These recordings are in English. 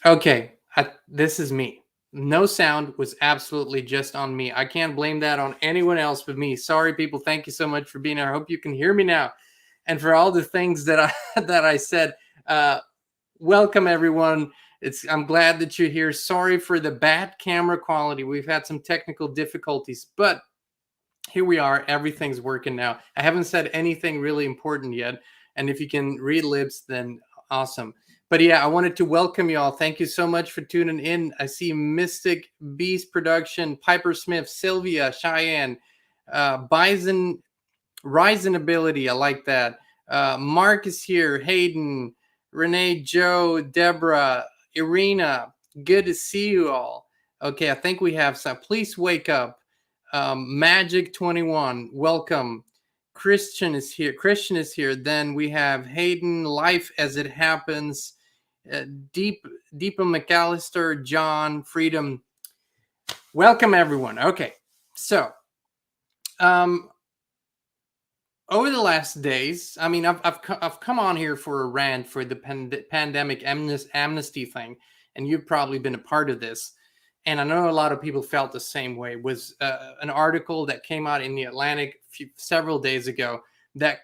Okay, this is me. No sound was absolutely just on me. I can't blame that on anyone else but me. Sorry, people. Thank you so much for being here. I hope you can hear me now, and for all the things that I that I said. Uh, Welcome everyone. I'm glad that you're here. Sorry for the bad camera quality. We've had some technical difficulties, but here we are. Everything's working now. I haven't said anything really important yet, and if you can read lips, then awesome. But yeah, I wanted to welcome you all. Thank you so much for tuning in. I see Mystic Beast Production, Piper Smith, Sylvia, Cheyenne, Bison, Ryzen Ability. I like that. Mark is here. Hayden, Renee, Joe, Deborah, Irina. Good to see you all. Okay, I think we have some. Please wake up. Magic 21, welcome. Christian is here. Christian is here. Then we have Hayden, Life as It Happens, Deepa McAllister, John, Freedom. Welcome everyone. Okay, so um, over the last days, I mean, I've come on here for a rant for the pandemic amnesty thing, and you've probably been a part of this. And I know a lot of people felt the same way. It was an article that came out in the Atlantic several days ago that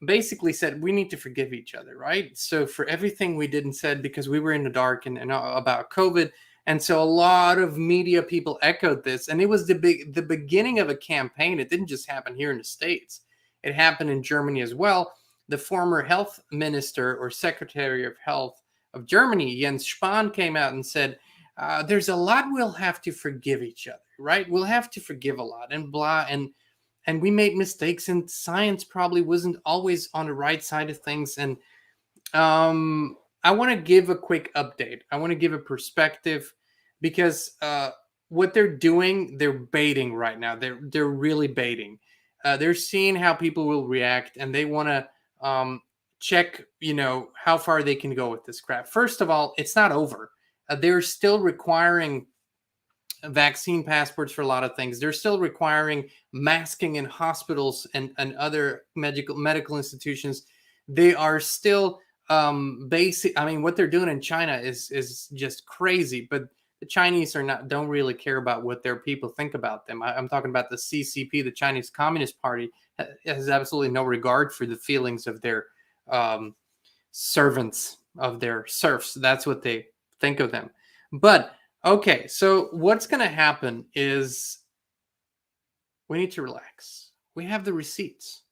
basically said we need to forgive each other, right? So for everything we did and said, because we were in the dark and about COVID, and so a lot of media people echoed this, and it was the beginning of a campaign. It didn't just happen here in the States; it happened in Germany as well. The former health minister or secretary of health of Germany, Jens Spahn, came out and said, there's a lot we'll have to forgive each other, right? We'll have to forgive a lot and blah. And we made mistakes, and science probably wasn't always on the right side of things. And I want to give a quick update. I want to give a perspective because what they're doing, they're baiting right now. They're really baiting. They're seeing how people will react, and they want to check, how far they can go with this crap. First of all, it's not over. They're still requiring vaccine passports for a lot of things. They're still requiring masking in hospitals and other medical institutions. They are still basic. I mean, what they're doing in China is just crazy. But the Chinese don't really care about what their people think about them. I'm talking about the CCP, the Chinese Communist Party, has absolutely no regard for the feelings of their servants, of their serfs. That's what they think of them. But okay, so what's going to happen is we need to relax. We have the receipts.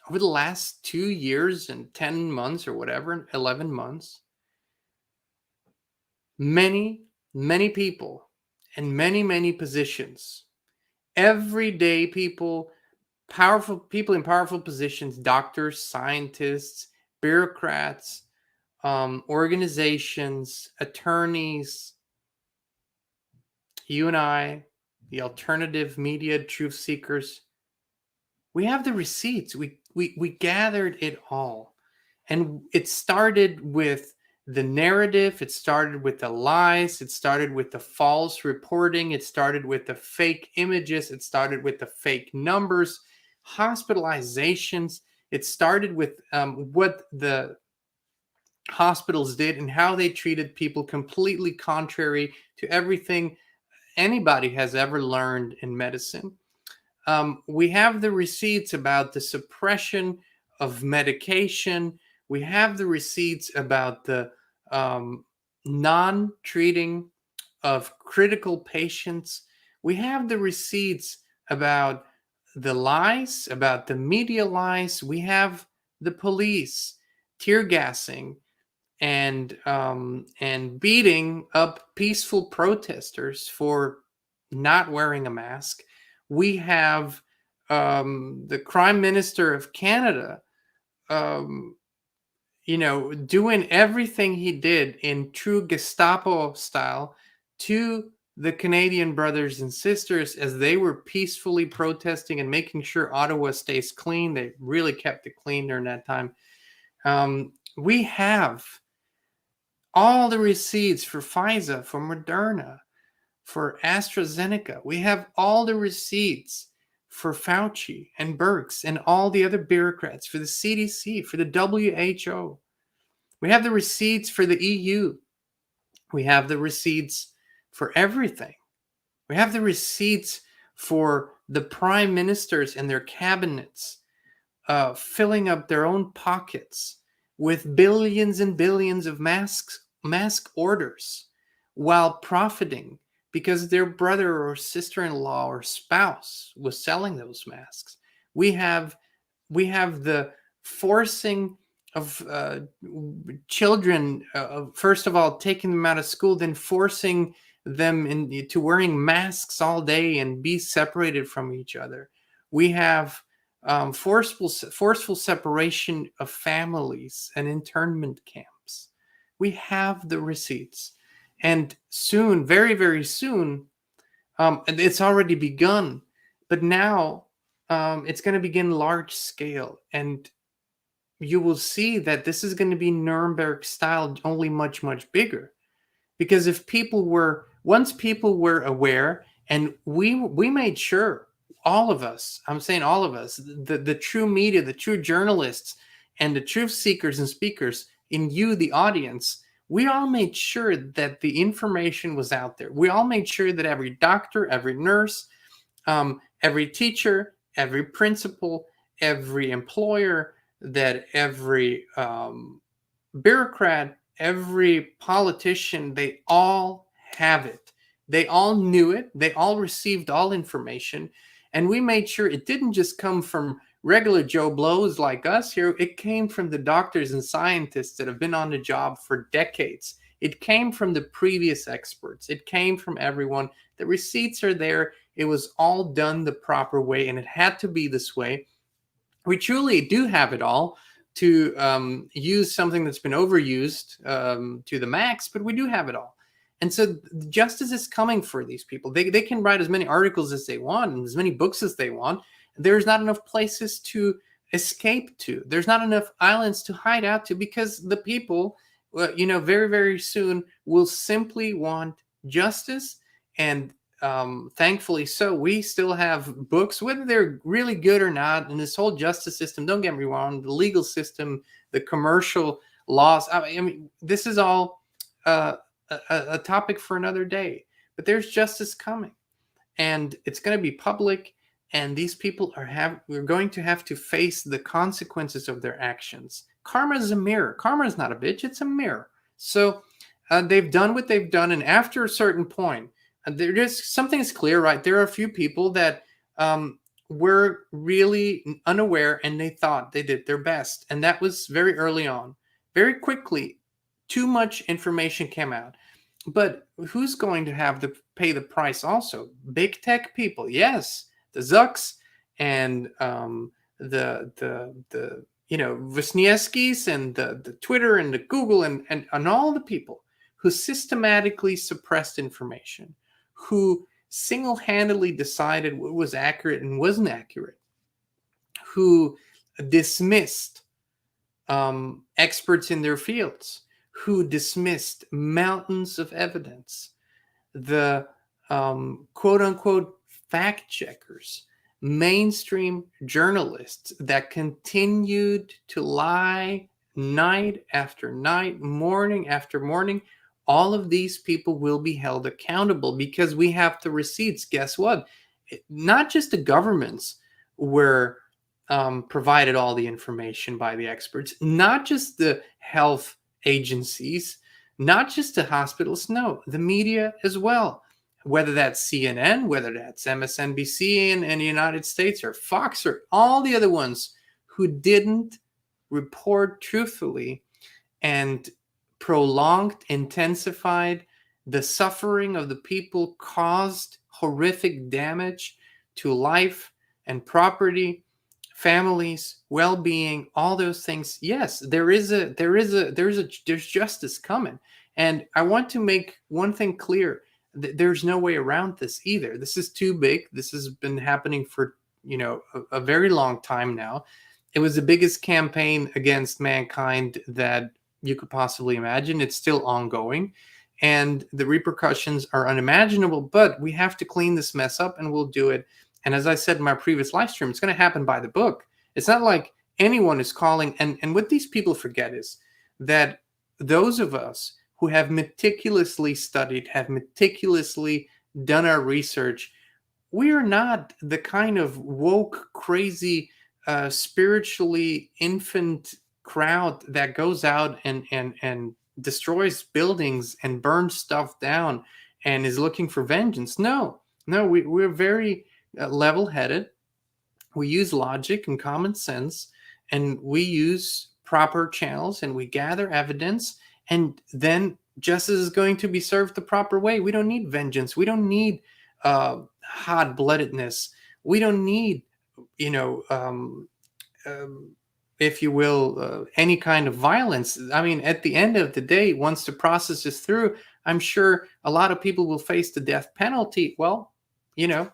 Over the last 2 years and 10 months or whatever, 11 months, many people in many positions, everyday people, powerful people in powerful positions, doctors, scientists, bureaucrats, organizations, attorneys, you and I, the alternative media, truth seekers, we have the receipts. We gathered it all. And it started with the narrative. It started with the lies. It started with the false reporting. It started with the fake images. It started with the fake numbers, hospitalizations. It started with what the hospitals did and how they treated people, completely contrary to everything anybody has ever learned in medicine. We have the receipts about the suppression of medication. We have the receipts about the non-treating of critical patients. We have the receipts about the lies, about the media lies. We have the police tear gassing and beating up peaceful protesters for not wearing a mask. We have the Prime Minister of Canada, doing everything he did in true Gestapo style to the Canadian brothers and sisters as they were peacefully protesting and making sure Ottawa stays clean. They really kept it clean during that time. We have all the receipts for Pfizer, for Moderna, for AstraZeneca. We have all the receipts for Fauci and Birx and all the other bureaucrats, for the CDC, for the WHO. We have the receipts for the EU. We have the receipts for everything. We have the receipts for the prime ministers and their cabinets filling up their own pockets with billions and billions of mask orders while profiting because their brother or sister-in-law or spouse was selling those masks. We have the forcing of children, first of all, taking them out of school, then forcing them into wearing masks all day and be separated from each other. We have forceful separation of families and internment camps. We have the receipts. And soon, very, very soon, it's already begun, but now it's going to begin large scale. And you will see that this is going to be Nuremberg style, only much, much bigger. Because once people were aware, and we made sure, all of us, I'm saying all of us, the true media, the true journalists, and the truth seekers and speakers, in you, the audience, we all made sure that the information was out there. We all made sure that every doctor, every nurse, every teacher, every principal, every employer, that every bureaucrat, every politician, they all have it. They all knew it. They all received all information. And we made sure it didn't just come from regular Joe Blows like us here. It came from the doctors and scientists that have been on the job for decades. It came from the previous experts. It came from everyone. The receipts are there. It was all done the proper way, and it had to be this way. We truly do have it all, to use something that's been overused to the max, but we do have it all. And so justice is coming for these people. They can write as many articles as they want and as many books as they want. There's not enough places to escape to. There's not enough islands to hide out to, because the people, very, very soon will simply want justice. And thankfully so, we still have books, whether they're really good or not. And this whole justice system, don't get me wrong, the legal system, the commercial laws, I mean, this is all a topic for another day. But there's justice coming, and it's going to be public. And these people we're going to have to face the consequences of their actions. Karma is a mirror. Karma is not a bitch, it's a mirror. So they've done what they've done. And after a certain point, something is clear, right? There are a few people that were really unaware, and they thought they did their best. And that was very early on. Very quickly, too much information came out. But who's going to have to pay the price also? Big tech people, yes. The Zucks and the Wisniewskis and the Twitter and the Google and all the people who systematically suppressed information, who single-handedly decided what was accurate and wasn't accurate, who dismissed experts in their fields, who dismissed mountains of evidence, the quote-unquote fact checkers, mainstream journalists that continued to lie night after night, morning after morning. All of these people will be held accountable because we have the receipts. Guess what? Not just the governments were provided all the information by the experts, not just the health agencies, not just the hospitals, no, the media as well. Whether that's CNN, whether that's MSNBC in the United States, or Fox, or all the other ones who didn't report truthfully and prolonged, intensified the suffering of the people, caused horrific damage to life and property, families, well-being, all those things. Yes, there's justice coming. And I want to make one thing clear. There's no way around this either. This is too big. This has been happening for, a very long time now. It was the biggest campaign against mankind that you could possibly imagine. It's still ongoing, and the repercussions are unimaginable, but we have to clean this mess up, and we'll do it. And as I said in my previous live stream, it's going to happen by the book. It's not like anyone is calling. And what these people forget is that those of us who have meticulously studied, have meticulously done our research. We are not the kind of woke, crazy, spiritually infant crowd that goes out and destroys buildings and burns stuff down and is looking for vengeance. No, no, we're very level-headed. We use logic and common sense, and we use proper channels, and we gather evidence, and then justice is going to be served the proper way. We don't need vengeance. We don't need hot-bloodedness. We don't need, you know, um, if you will, any kind of violence. I mean, at the end of the day, once the process is through, I'm sure a lot of people will face the death penalty. Well, you know,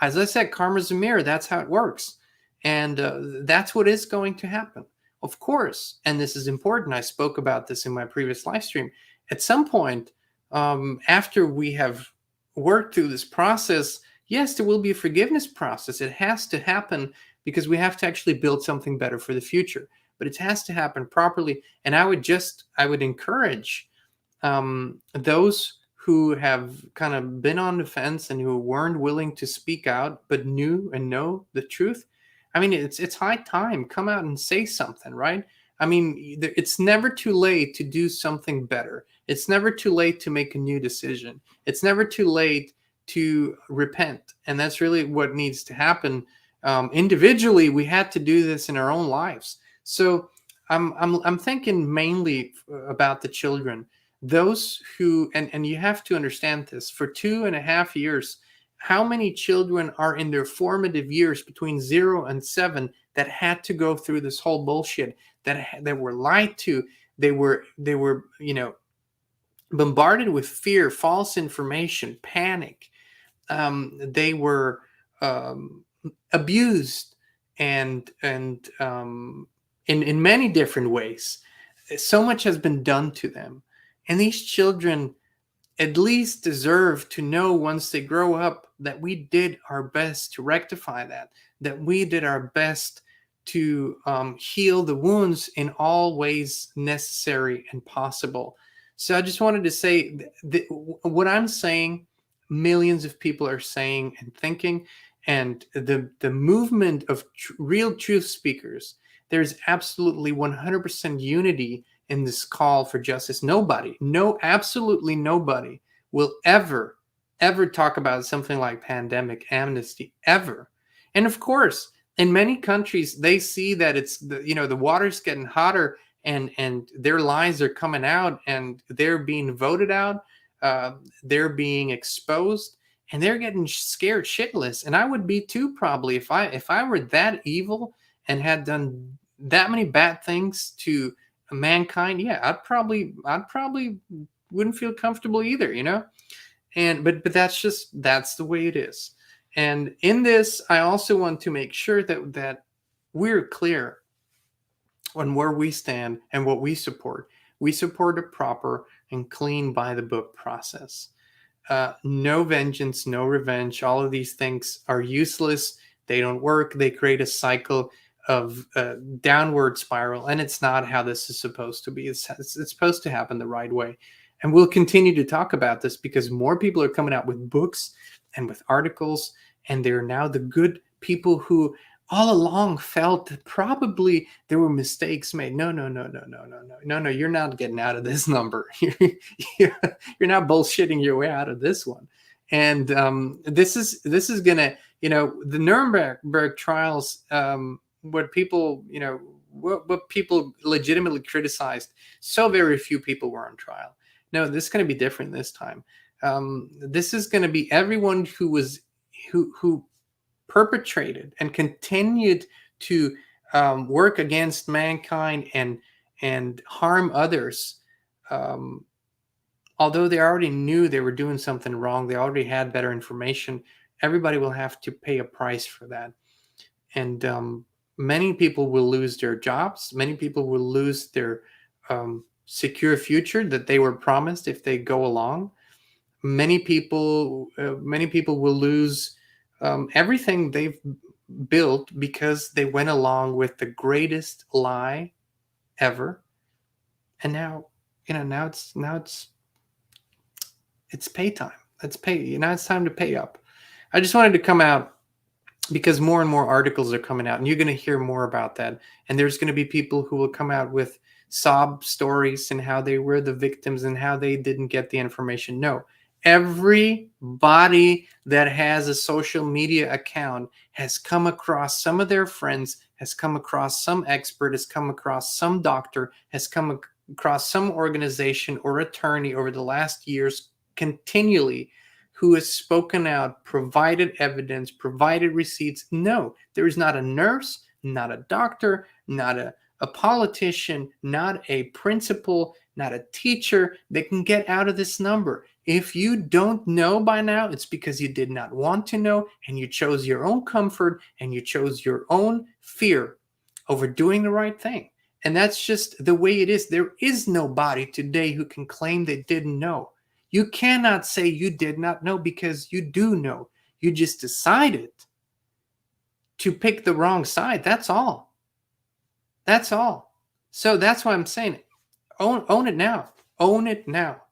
as I said, karma's a mirror. That's how it works. And that's what is going to happen. Of course, and this is important. I spoke about this in my previous live stream. At some point, after we have worked through this process, yes, there will be a forgiveness process. It has to happen because we have to actually build something better for the future. But it has to happen properly. And I would encourage those who have kind of been on the fence and who weren't willing to speak out but knew and know the truth. I mean, it's high time. Come out and say something, right? I mean, it's never too late to do something better. It's never too late to make a new decision. It's never too late to repent, and that's really what needs to happen. Individually, we had to do this in our own lives. So I'm thinking mainly about the children, those who, and you have to understand this, for 2.5 years, how many children are in their formative years between 0 and 7 that had to go through this whole bullshit, that were lied to, they were bombarded with fear, false information, panic. They were abused and in many different ways. So much has been done to them, and these children at least deserve to know once they grow up that we did our best to rectify that we did our best to heal the wounds in all ways necessary and possible. So I just wanted to say what I'm saying, millions of people are saying and thinking, and the movement of real truth speakers, there's absolutely 100% unity in this call for justice. Absolutely nobody will ever talk about something like pandemic amnesty, ever. And of course, in many countries, they see that it's the water's getting hotter, and their lies are coming out, and they're being voted out, they're being exposed, and they're getting scared shitless. And I would be too, probably, if I were that evil and had done that many bad things to mankind. Yeah, I'd probably wouldn't feel comfortable either, and but that's the way it is. And in this, I also want to make sure that we're clear on where we stand and what we support. We support a proper and clean by the book process. No vengeance, no revenge. All of these things are useless. They don't work. They create a cycle of downward spiral, and it's not how this is supposed to be. It's supposed to happen the right way. And we'll continue to talk about this because more people are coming out with books and with articles, and they're now the good people who all along felt that probably there were mistakes made. No, you're not getting out of this number. You're not bullshitting your way out of this one. And this is gonna, the Nuremberg trials, what people, what people legitimately criticized, so very few people were on trial. No, this is going to be different this time. This is going to be everyone who perpetrated and continued to work against mankind and harm others. Although they already knew they were doing something wrong, they already had better information. Everybody will have to pay a price for that. And many people will lose their jobs. Many people will lose their secure future that they were promised if they go along. Many people will lose everything they've built because they went along with the greatest lie ever. And now it's pay time. It's pay. Now it's time to pay up. I just wanted to come out because more and more articles are coming out, and you're going to hear more about that. And there's going to be people who will come out with sob stories and how they were the victims and how they didn't get the information. No, everybody that has a social media account has come across some of their friends, has come across some expert, has come across some doctor, has come across some organization or attorney over the last years continually who has spoken out, provided evidence, provided receipts. No, there is not a nurse, not a doctor, not a politician, not a principal, not a teacher that can get out of this number. If you don't know by now, it's because you did not want to know, and you chose your own comfort and you chose your own fear over doing the right thing. And that's just the way it is. There is nobody today who can claim they didn't know. You cannot say you did not know because you do know. You just decided to pick the wrong side. That's all. That's all. So that's why I'm saying it. Own it now. Own it now.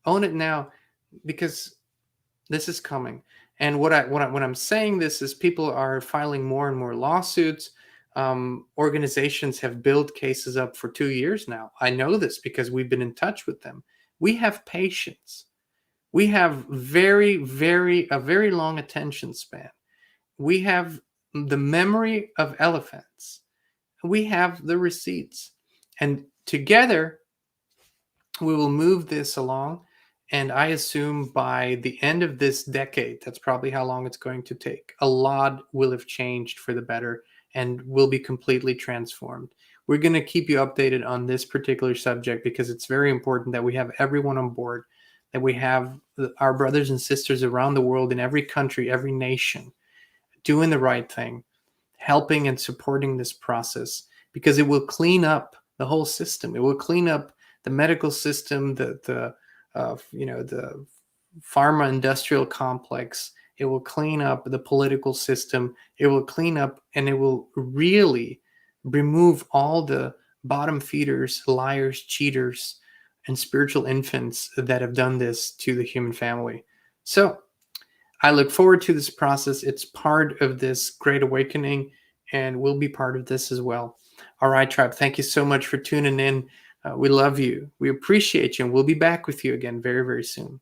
Own it now, because this is coming. And when I'm saying this is people are filing more and more lawsuits. Organizations have built cases up for 2 years now. I know this because we've been in touch with them. We have patience. We have a very long attention span. We have the memory of elephants. We have the receipts. And together, we will move this along. And I assume by the end of this decade, that's probably how long it's going to take, a lot will have changed for the better and will be completely transformed. We're going to keep you updated on this particular subject because it's very important that we have everyone on board, that we have our brothers and sisters around the world in every country, every nation, doing the right thing, helping and supporting this process, because it will clean up the whole system. It will clean up the medical system, the pharma industrial complex. It will clean up the political system. It will clean up, and it will really remove all the bottom feeders, liars, cheaters, and spiritual infants that have done this to the human family. So I look forward to this process. It's part of this great awakening, and we'll be part of this as well. All right, tribe. Thank you so much for tuning in. We love you. We appreciate you, and we'll be back with you again very, very soon.